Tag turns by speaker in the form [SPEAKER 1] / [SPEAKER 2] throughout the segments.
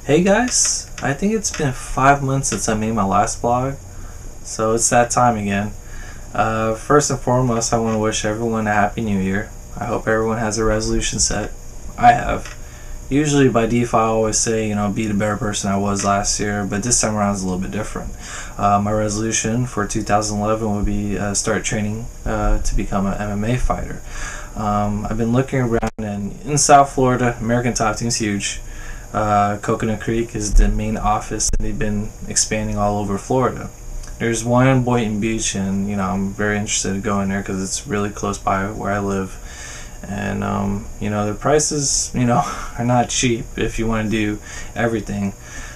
[SPEAKER 1] Hey guys, I think it's been 5 months since I made my last vlog, so it's that time again. First and foremost, I want to wish everyone a happy new year. I hope everyone has a resolution set. I have. Usually by default I always say, be the better person I was last year, but this time around is a little bit different. My resolution for 2011 would be start training to become an MMA fighter. I've been looking around, and in South Florida, American Top Team's huge. Coconut Creek is the main office, and they've been expanding all over Florida. There's one in Boynton Beach, and I'm very interested in going there because it's really close by where I live. And the prices are not cheap if you want to do everything.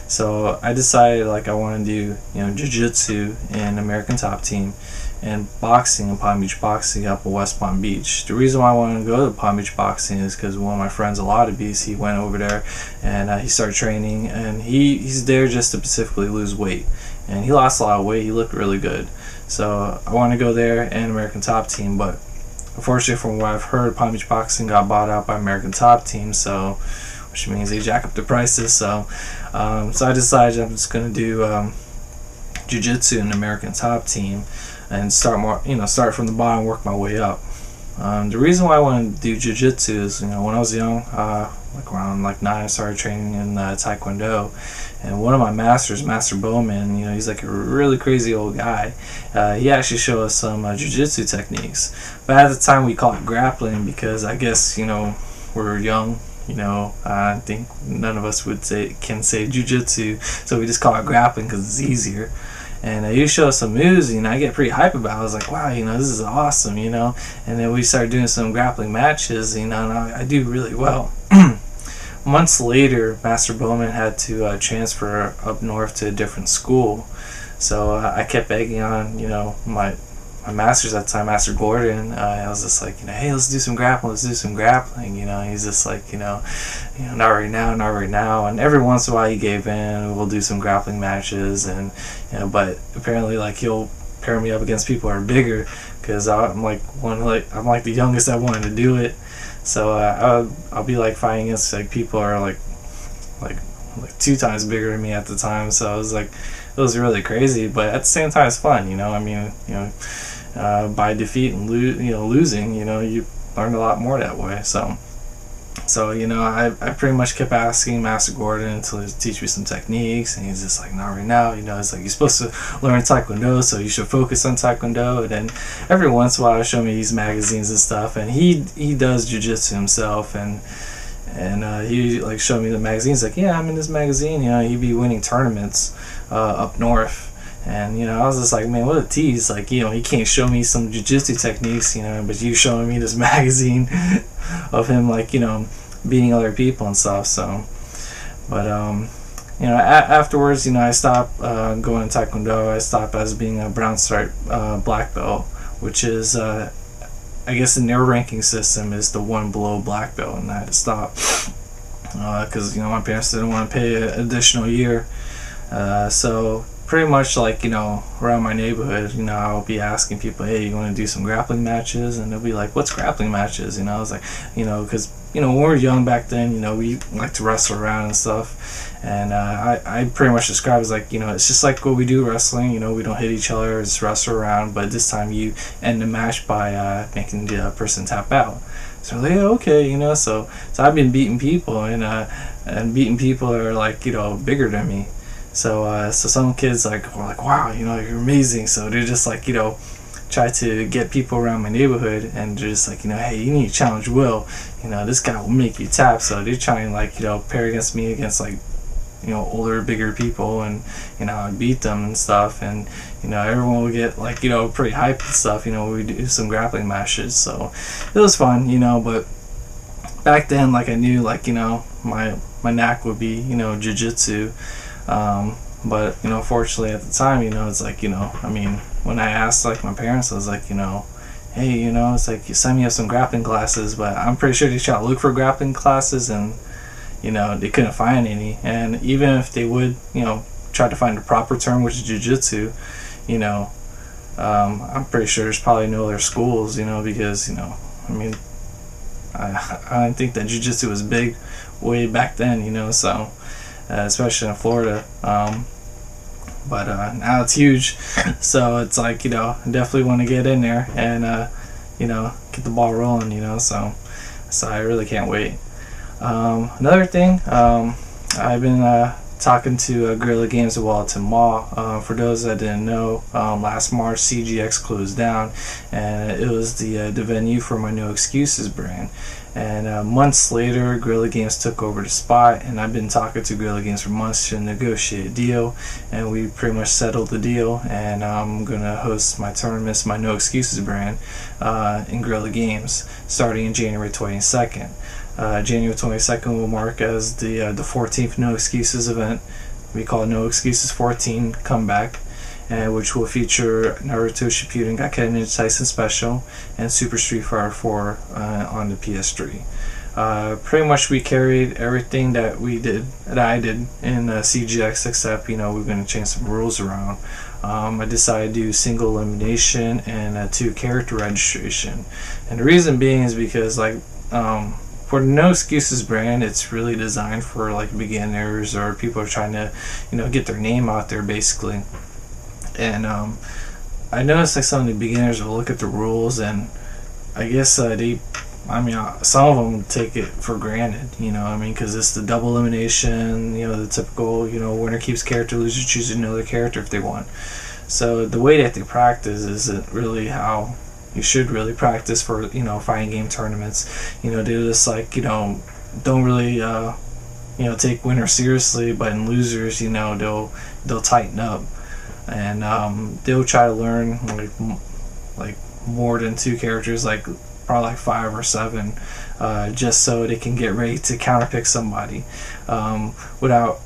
[SPEAKER 1] So I decided I want to do jiu-jitsu in American Top Team and boxing in Palm Beach Boxing up in West Palm Beach. The reason why I wanted to go to Palm Beach Boxing is because one of my friends, a lot of bees, he went over there and he started training, and he's there just to specifically lose weight, and he lost a lot of weight. He looked really good, so I want to go there and American Top Team. But unfortunately, from what I've heard, Palm Beach Boxing got bought out by American Top Team, so which means they jack up the prices. So I decided I'm just gonna do jiu-jitsu in American Top Team and start from the bottom, work my way up. The reason why I wanted to do jiu-jitsu is, when I was young, around 9, I started training in Taekwondo, and one of my masters, Master Bowman, he's a really crazy old guy. He actually showed us some jiu-jitsu techniques, but at the time we called it grappling because I guess we were young. I think none of us can say jiu-jitsu, so we just call it grappling because it's easier. And he showed us some moves, I get pretty hype about it. I was like, wow, this is awesome, and then we started doing some grappling matches, and I do really well. Months later, Master Bowman had to transfer up north to a different school, so I kept begging on, my master's at the time, Master Gordon. I was just like, hey, let's do some grappling, he's just like, not right now, not right now. And every once in a while he gave in. We'll do some grappling matches, and but apparently he'll pair me up against people who are bigger, because I'm the youngest that wanted to do it. So I'll be fighting against people who are like 2 times bigger than me at the time. So I was it was really crazy, but at the same time it's fun. By defeat and losing, you learn a lot more that way. So I pretty much kept asking Master Gordon to teach me some techniques, and he's just like, not right now. It's you're supposed to learn Taekwondo, so you should focus on Taekwondo. And then every once in a while he'll show me these magazines and stuff, and he does jiu-jitsu himself, and he showed me the magazines, yeah, I'm in this magazine. He'd be winning tournaments up north. And I was just like, man, what a tease. He can't show me some jiu-jitsu techniques, but you showing me this magazine of him beating other people and stuff. So but afterwards, I stopped going to Taekwondo. I stopped as being a brown stripe black belt, which is I guess in their ranking system is the one below black belt, and I had to stop because my parents didn't want to pay an additional year. So pretty much around my neighborhood, I'll be asking people, hey, you want to do some grappling matches? And they'll be like, what's grappling matches? I was like, because when we were young back then, we like to wrestle around and stuff, and I pretty much describe it as it's just like what we do wrestling. We don't hit each other, just wrestle around, but this time you end the match by making the person tap out. So yeah, okay, so I've been beating people, and beating people that are bigger than me. So some kids were like, wow, you're amazing. So they're just try to get people around my neighborhood, and they're just hey, you need to challenge Will. This guy will make you tap. So they're trying pair against me against older, bigger people, and I'd beat them and stuff, and everyone would get pretty hyped and stuff. We do some grappling matches, so it was fun. But back then, I knew my knack would be jiu-jitsu. But fortunately at the time, it's when I asked my parents, I was like, hey, it's you send me up some grappling classes, but I'm pretty sure they tried to look for grappling classes, and they couldn't find any. And even if they would try to find the proper term, which is jiu-jitsu, I'm pretty sure there's probably no other schools, because I didn't think that jiu-jitsu was big way back then, so especially in Florida. But now it's huge, so it's like, I definitely want to get in there and get the ball rolling. So I really can't wait. Another thing, I've been talking to Gorilla Games and WiLL. For those that didn't know, last March CGX closed down, and it was the venue for my No Excuses brand. And months later, Gorilla Games took over the spot, and I've been talking to Gorilla Games for months to negotiate a deal, and we pretty much settled the deal. And I'm gonna host my tournaments, my No Excuses brand, in Gorilla Games, starting in January 22nd. January 22nd will mark as the 14th No Excuses event. We call it No Excuses 14 Comeback, which will feature Naruto Shippuden Gakuen Ninja Tyson Special and Super Street Fighter 4 on the PS3. Pretty much we carried everything that I did in CGX, except we're going to change some rules around. I decided to do single elimination and 2 character registration, and the reason being is because for the No Excuses brand, it's really designed for beginners or people who are trying to get their name out there basically. And I noticed some of the beginners will look at the rules, and I guess some of them take it for granted, because it's the double elimination, the typical, winner keeps character, loser chooses another character if they want. So the way that they practice isn't really how you should really practice for fighting game tournaments. They just don't really take winners seriously, but in losers, they'll tighten up, and they'll try to learn more than 2 characters, probably 5 or 7, just so they can get ready to counterpick somebody without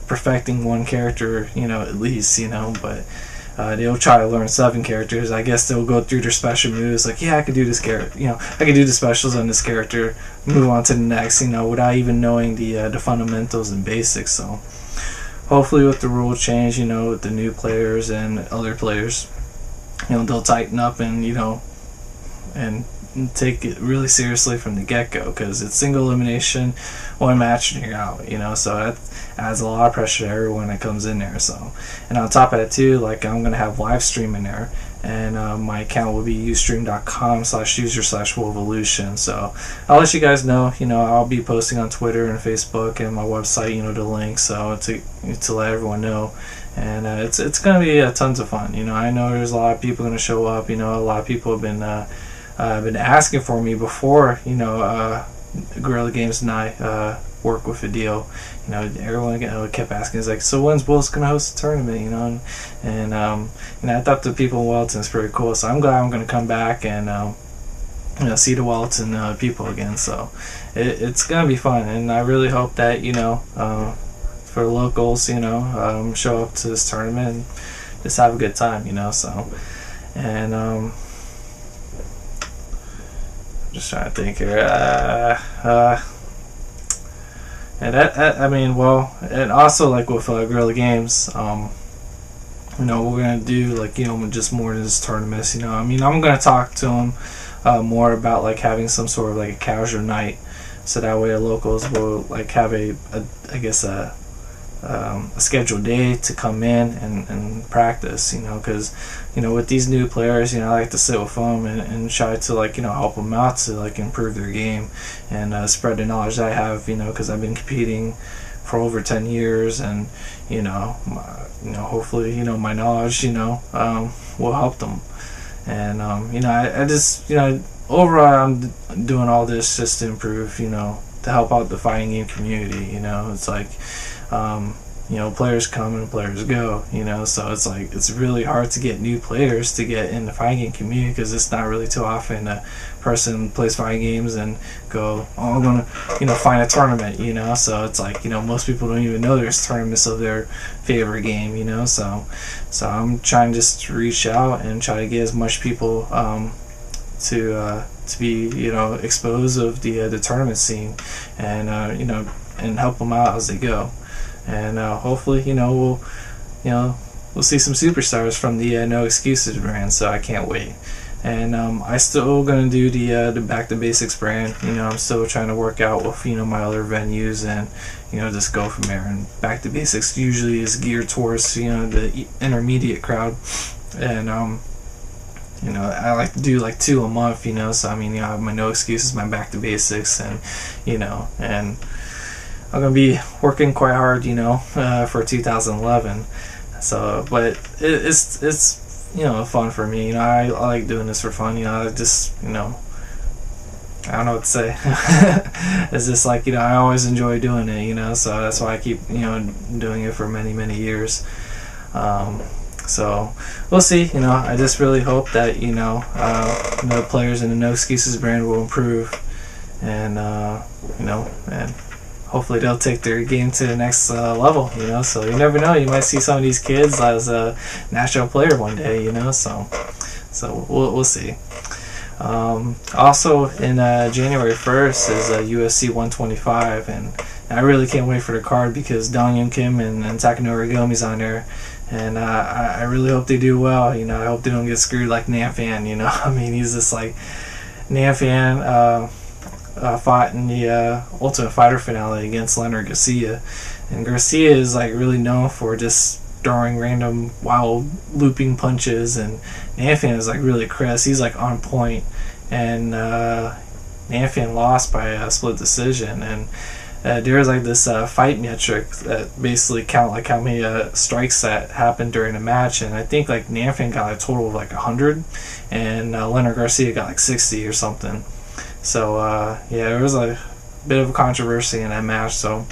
[SPEAKER 1] perfecting one character at least, but they'll try to learn 7 characters. I guess they'll go through their special moves, I could do this character, I could do the specials on this character, move on to the next, without even knowing the fundamentals and basics. So hopefully with the rule change, with the new players and other players, they'll tighten up and and take it really seriously from the get-go, because it's single elimination, one match and you're out, so that adds a lot of pressure to everyone that comes in there. So, and on top of that too, I'm gonna have live stream in there, and my account will be ustream.com/user/WiLLevolution. So I'll let you guys know, I'll be posting on Twitter and Facebook and my website, the link, so to let everyone know. And it's gonna be tons of fun. I know there's a lot of people gonna show up. A lot of people have been asking for me before, Gorilla Games and I work with a deal. Everyone kept asking, so when's Will's gonna host a tournament? And I thought the people in Wellington is pretty cool, so I'm glad I'm gonna come back and see the Wellington people again. So it's gonna be fun, and I really hope that for locals, show up to this tournament and just have a good time, so. And just trying to think here. And and also with Gorilla Games, we're gonna do just more than just tournaments. I'm gonna talk to them more about having some sort of a casual night, so that way the locals will have a scheduled day to come in and practice, because with these new players, I like to sit with them and try to help them out to improve their game and spread the knowledge that I have, because I've been competing for over 10 years, and hopefully my knowledge will help them. And I just overall I'm doing all this just to improve, to help out the fighting game community. It's players come and players go, so it's really hard to get new players to get in the fighting game community, because it's not really too often a person plays fighting games and go, oh, I'm gonna find a tournament, so it's most people don't even know there's tournaments of their favorite game, so I'm trying just to reach out and try to get as much people to be exposed of the tournament scene, and and help them out as they go. And hopefully, we'll see some superstars from the No Excuses brand. So I can't wait. And I still gonna do the Back to Basics brand. You know, I'm still trying to work out with, you know, my other venues, and, you know, just go from there. And Back to Basics usually is geared towards, you know, the intermediate crowd. And you know, I like to do like 2 a month, you know, so I mean, you know, I have my No Excuses, my Back to Basics, and, you know, and I'm gonna be working quite hard, you know, for 2011. So, but it's you know, fun for me. You know, I like doing this for fun. You know, I just, you know, I don't know what to say. It's just like, you know, I always enjoy doing it, you know, so that's why I keep, you know, doing it for many years. So we'll see. You know, I just really hope that, you know, the players in the No Excuses brand will improve, and you know, and hopefully they'll take their game to the next level, you know. So you never know, you might see some of these kids as a national player one day, you know. So we'll see. Also in January 1st is UFC 125, and I really can't wait for the card because Nguyen and Takanori Gomi's on there, and I really hope they do well. You know, I hope they don't get screwed like Nguyen. You know, I mean, he's just like Nguyen. Fought in the Ultimate Fighter finale against Leonard Garcia, and Garcia is like really known for just throwing random wild looping punches, and Nguyen is like really crisp. He's like on point, and Nguyen lost by a split decision. And there's like this fight metric that basically count like how many strikes that happened during the match, and I think like Nguyen got a total of like 100, and Leonard Garcia got like 60 or something. So yeah, there was a bit of a controversy in that match. So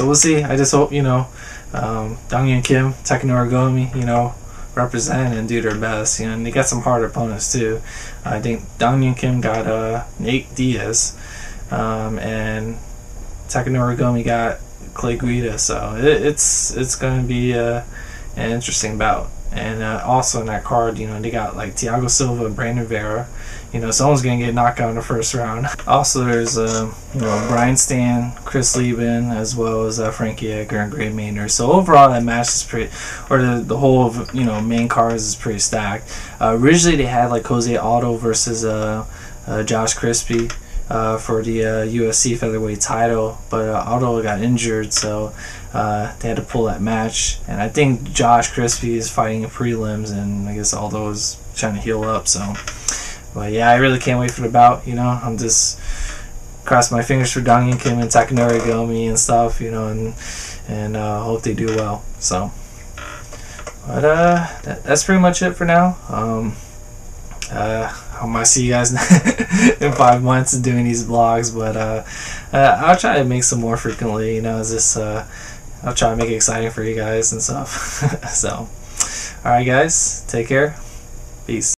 [SPEAKER 1] we'll see. I just hope, you know, Nguyen, Takanori Gomi, you know, represent and do their best. You know, and they got some hard opponents too. I think Nguyen got Nate Diaz, and Takanori Gomi got Clay Guida. So it's going to be an interesting bout. And also in that card, you know, they got like Thiago Silva and Brandon Vera. You know, someone's going to get knocked out in the first round. Also, there's, you know, Brian Stan, Chris Lieben, as well as Frankie Edgar and Gray Maynard. So overall, that match is pretty, or the whole of, you know, main cards is pretty stacked. Originally, they had like Jose Aldo versus Josh Crispy for the UFC featherweight title, but Aldo got injured, so they had to pull that match. And I think Josh Crispy is fighting in prelims, and I guess Aldo is trying to heal up. So, but yeah, I really can't wait for the bout. You know, I'm just crossing my fingers for Nguyen and Takanori Gomi and stuff. You know, and hope they do well. So, but that's pretty much it for now. I might see you guys in 5 months doing these vlogs, but I'll try to make some more frequently. You know, I'll try to make it exciting for you guys and stuff. So, alright guys, take care. Peace.